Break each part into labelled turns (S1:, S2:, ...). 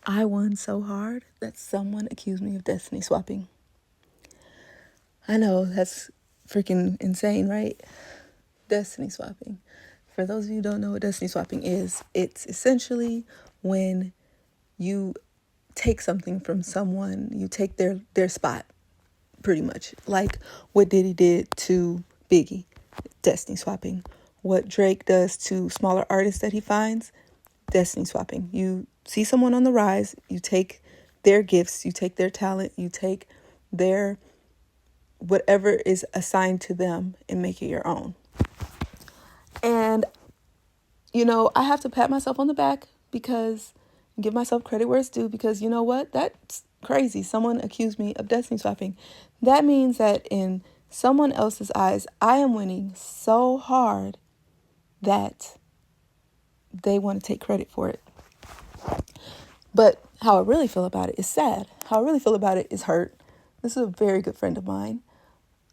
S1: I won so hard that someone accused me of destiny swapping. I know that's freaking insane, right? Destiny swapping. For those of you who don't know what destiny swapping is, it's essentially when you take something from someone, you take their spot, pretty much. Like what Diddy did to Biggie, destiny swapping. What Drake does to smaller artists that he finds, destiny swapping. You see someone on the rise, you take their gifts, you take their talent, you take their whatever is assigned to them and make it your own. And, I have to pat myself on the back because give myself credit where it's due because you know what? That's crazy. Someone accused me of destiny swapping. That means that in someone else's eyes, I am winning so hard that they want to take credit for it. But how I really feel about it is sad. How I really feel about it is hurt. This is a very good friend of mine.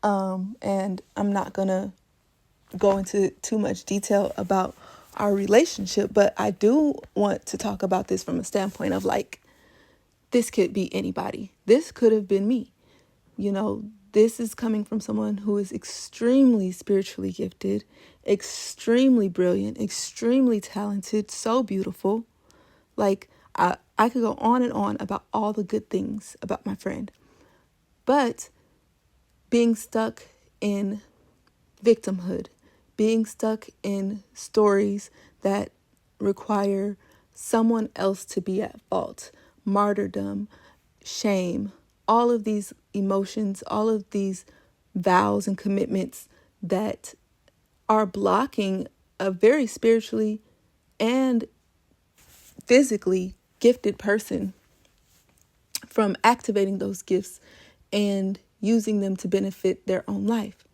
S1: And I'm not going to go into too much detail about our relationship, but I do want to talk about this from a standpoint of like, this could be anybody. This could have been me. This is coming from someone who is extremely spiritually gifted, extremely brilliant, extremely talented, so beautiful. Like, I could go on and on about all the good things about my friend. But being stuck in victimhood, being stuck in stories that require someone else to be at fault, martyrdom, shame, all of these emotions, all of these vows and commitments that are blocking a very spiritually and physically gifted person from activating those gifts and using them to benefit their own life.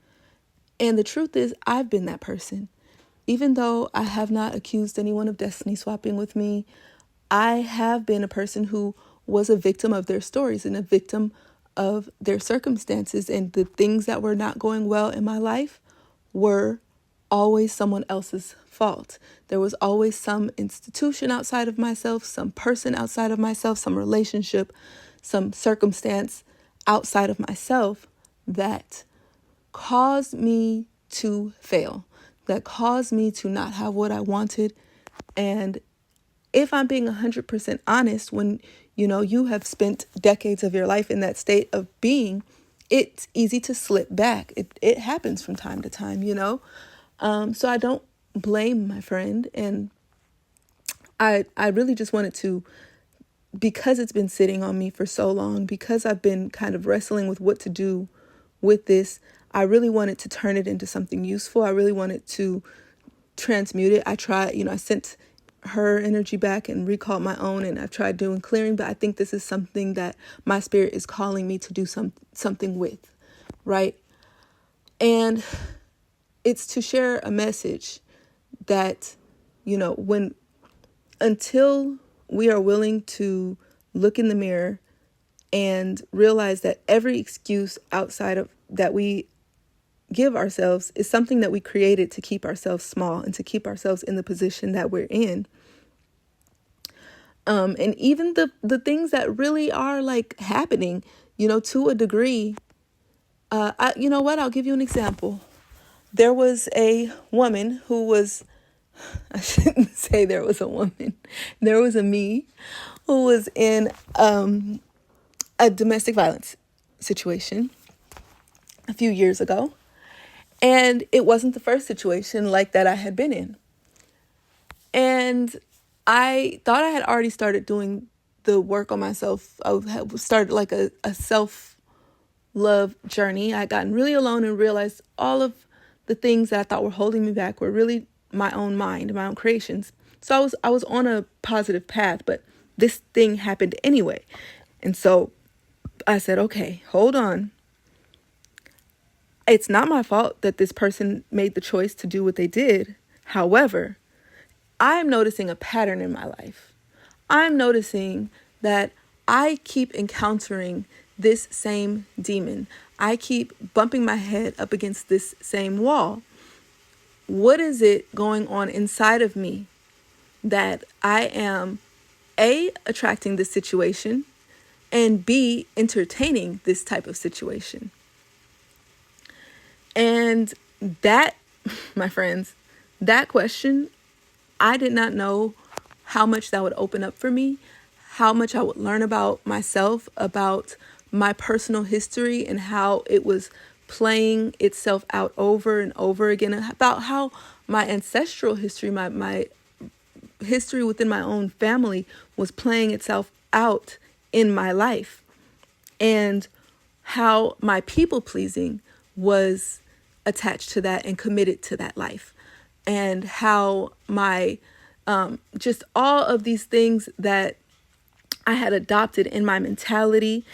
S1: And the truth is, I've been that person. Even though I have not accused anyone of destiny swapping with me, I have been a person who was a victim of their stories and a victim of their circumstances. And the things that were not going well in my life were always someone else's fault. There was always some institution outside of myself, some person outside of myself, some relationship, some circumstance outside of myself that caused me to fail, that caused me to not have what I wanted. And if I'm being 100% honest, when you have spent decades of your life in that state of being, it's easy to slip back. It happens from time to time, so I don't blame my friend. And I really just wanted to, because it's been sitting on me for so long, because I've been kind of wrestling with what to do with this, I really wanted to turn it into something useful. I really wanted to transmute it. I tried, I sent her energy back and recalled my own, and I've tried doing clearing, but I think this is something that my spirit is calling me to do something with, right? And it's to share a message that, until we are willing to look in the mirror and realize that every excuse outside of that we give ourselves is something that we created to keep ourselves small and to keep ourselves in the position that we're in. And even the things that really are like happening, to a degree, you know what? I'll give you an example. There was a woman who was, I shouldn't say there was a woman. There was a me who was in a domestic violence situation a few years ago. And it wasn't the first situation like that I had been in. And I thought I had already started doing the work on myself. I had started like a self-love journey. I had gotten really alone and realized all of the things that I thought were holding me back were really my own mind, my own creations. So I was on a positive path, but this thing happened anyway. And so I said, okay, hold on. It's not my fault that this person made the choice to do what they did. However, I'm noticing a pattern in my life. I'm noticing that I keep encountering this same demon. I keep bumping my head up against this same wall. What is it going on inside of me that I am A, attracting this situation, and B, entertaining this type of situation. And that, my friends, that question, I did not know how much that would open up for me, how much I would learn about myself, about my personal history and how it was playing itself out over and over again, about how my ancestral history, my history within my own family was playing itself out in my life, and how my people pleasing was attached to that and committed to that life, and how my just all of these things that I had adopted in my mentality,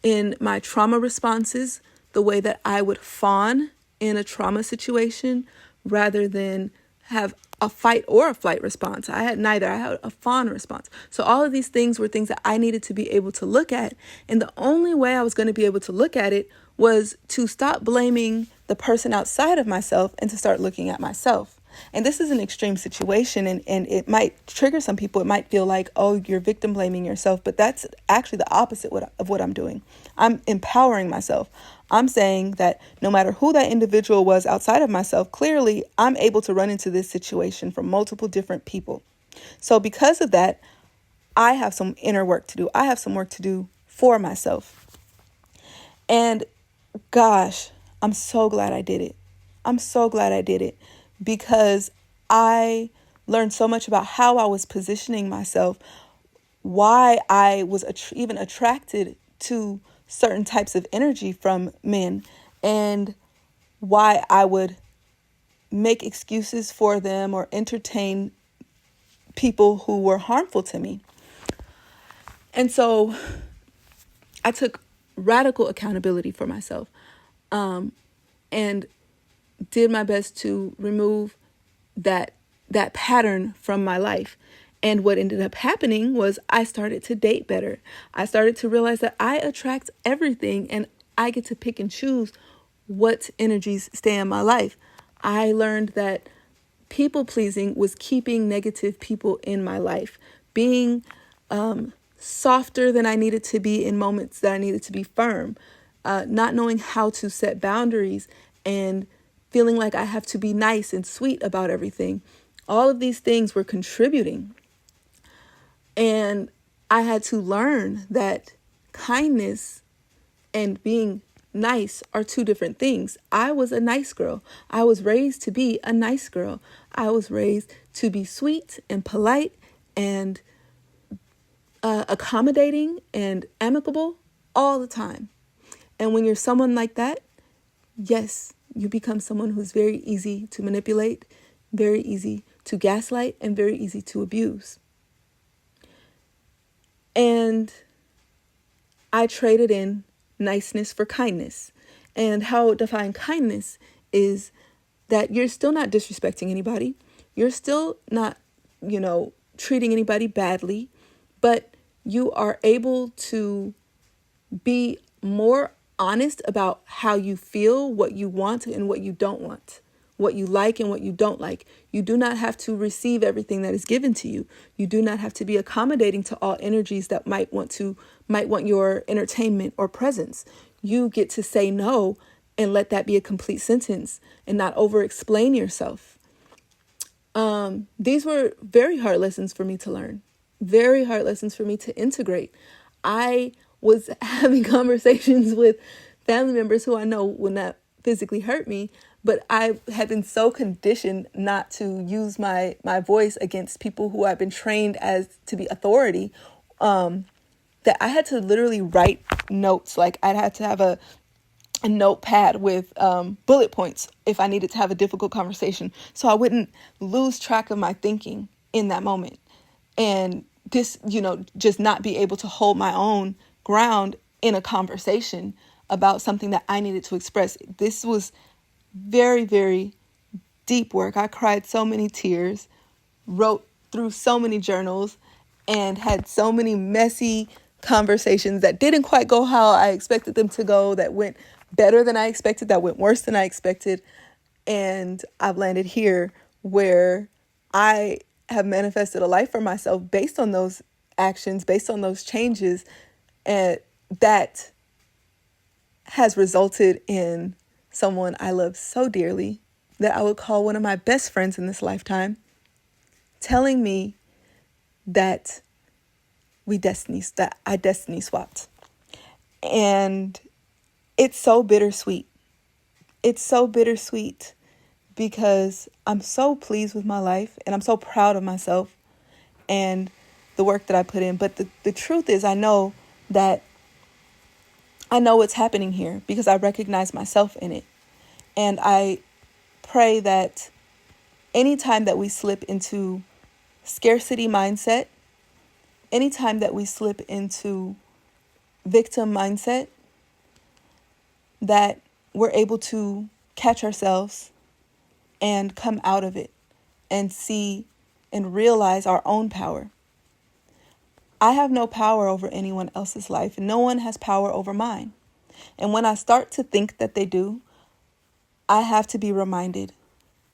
S1: in my trauma responses, the way that I would fawn in a trauma situation rather than have a fight or a flight response. I had neither. I had a fawn response. So all of these things were things that I needed to be able to look at. And the only way I was going to be able to look at it was to stop blaming the person outside of myself and to start looking at myself. And this is an extreme situation, and it might trigger some people. It might feel like, oh, you're victim blaming yourself. But that's actually the opposite of what I'm doing. I'm empowering myself. I'm saying that no matter who that individual was outside of myself, clearly I'm able to run into this situation from multiple different people. So because of that, I have some inner work to do. I have some work to do for myself. And gosh, I'm so glad I did it. I'm so glad I did it, because I learned so much about how I was positioning myself, why I was even attracted to certain types of energy from men, and why I would make excuses for them or entertain people who were harmful to me. And so I took radical accountability for myself, and did my best to remove that pattern from my life. And what ended up happening was I started to date better. I started to realize that I attract everything, and I get to pick and choose what energies stay in my life. I learned that people pleasing was keeping negative people in my life, being softer than I needed to be in moments that I needed to be firm, not knowing how to set boundaries, and feeling like I have to be nice and sweet about everything. All of these things were contributing. And I had to learn that kindness and being nice are two different things. I was a nice girl. I was raised to be a nice girl. I was raised to be sweet and polite and accommodating and amicable all the time. And when you're someone like that, yes, you become someone who's very easy to manipulate, very easy to gaslight, and very easy to abuse. And I traded in niceness for kindness. And how I would define kindness is that you're still not disrespecting anybody. You're still not, treating anybody badly, but you are able to be more honest about how you feel, what you want and what you don't want, what you like and what you don't like. You do not have to receive everything that is given to you. You do not have to be accommodating to all energies that might want your entertainment or presence. You get to say no and let that be a complete sentence and not over-explain yourself. These were very hard lessons for me to learn, very hard lessons for me to integrate. I was having conversations with family members who I know would not physically hurt me, but I had been so conditioned not to use my voice against people who I've been trained as to be authority, that I had to literally write notes. Like I'd have to have a notepad with bullet points if I needed to have a difficult conversation, so I wouldn't lose track of my thinking in that moment. And this, just not be able to hold my own ground in a conversation about something that I needed to express. This was very, very deep work. I cried so many tears, wrote through so many journals, and had so many messy conversations that didn't quite go how I expected them to go, that went better than I expected, that went worse than I expected. And I've landed here where I have manifested a life for myself based on those actions, based on those changes, and that has resulted in someone I love so dearly that I would call one of my best friends in this lifetime, telling me that I destiny swapped. And it's so bittersweet. It's so bittersweet because I'm so pleased with my life and I'm so proud of myself and the work that I put in. But the truth is, I know what's happening here because I recognize myself in it. And I pray that anytime that we slip into scarcity mindset, anytime that we slip into victim mindset, that we're able to catch ourselves and come out of it and see and realize our own power. I have no power over anyone else's life, and no one has power over mine. And when I start to think that they do, I have to be reminded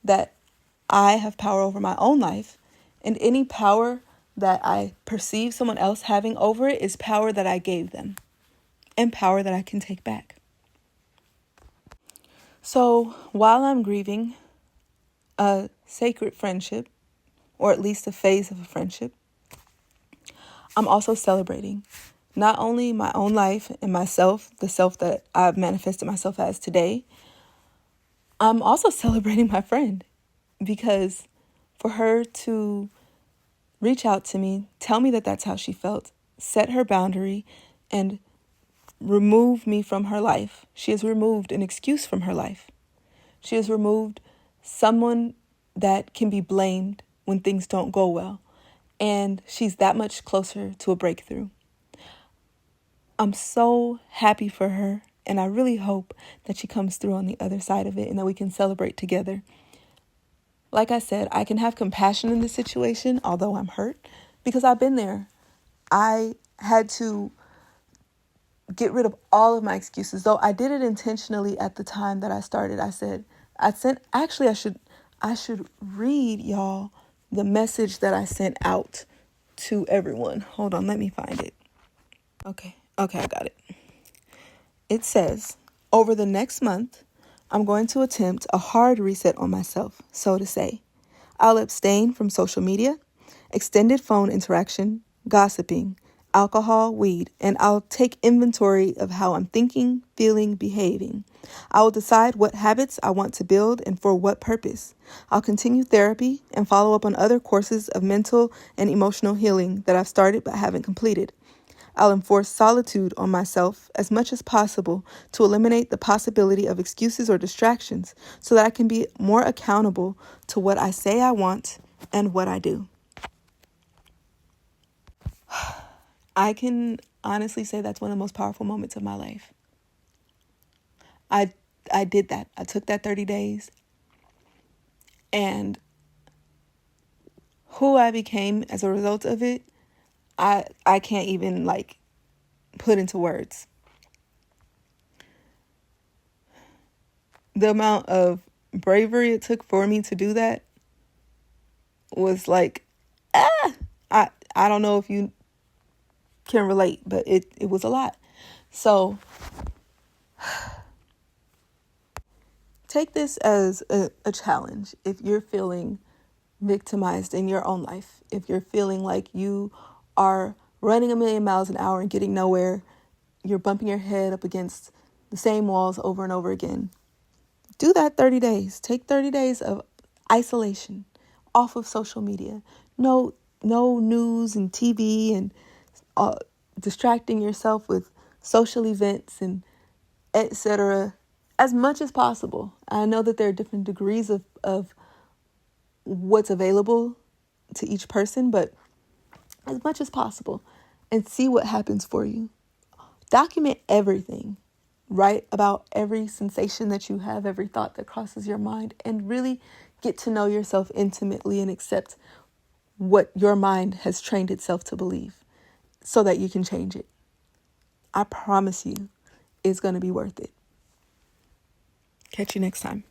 S1: that I have power over my own life, and any power that I perceive someone else having over it is power that I gave them and power that I can take back. So while I'm grieving a sacred friendship, or at least a phase of a friendship, I'm also celebrating not only my own life and myself, the self that I've manifested myself as today, I'm also celebrating my friend, because for her to reach out to me, tell me that that's how she felt, set her boundary, and remove me from her life. She has removed an excuse from her life. She has removed someone that can be blamed when things don't go well. And she's that much closer to a breakthrough. I'm so happy for her, and I really hope that she comes through on the other side of it and that we can celebrate together. Like I said, I can have compassion in this situation, although I'm hurt, because I've been there. I had to get rid of all of my excuses, though I did it intentionally at the time that I started. I should read y'all the message that I sent out to everyone. Hold on, let me find it. Okay, I got it. It says, over the next month, I'm going to attempt a hard reset on myself, so to say. I'll abstain from social media, extended phone interaction, gossiping, alcohol, weed, and I'll take inventory of how I'm thinking, feeling, behaving. I will decide what habits I want to build and for what purpose. I'll continue therapy and follow up on other courses of mental and emotional healing that I've started but haven't completed. I'll enforce solitude on myself as much as possible to eliminate the possibility of excuses or distractions so that I can be more accountable to what I say I want and what I do. I can honestly say that's one of the most powerful moments of my life. I did that. I took that 30 days, and who I became as a result of it, I can't even put into words. The amount of bravery it took for me to do that was I don't know if you can relate, but it was a lot. So take this as a challenge. If you're feeling victimized in your own life, if you're feeling like you are running a million miles an hour and getting nowhere, you're bumping your head up against the same walls over and over again, do that 30 days. Take 30 days of isolation, off of social media. No news and TV and distracting yourself with social events and etc. as much as possible. I know that there are different degrees of what's available to each person, but as much as possible, and see what happens for you. Document everything. Write about every sensation that you have, every thought that crosses your mind, and really get to know yourself intimately and accept what your mind has trained itself to believe so that you can change it. I promise you, it's going to be worth it. Catch you next time.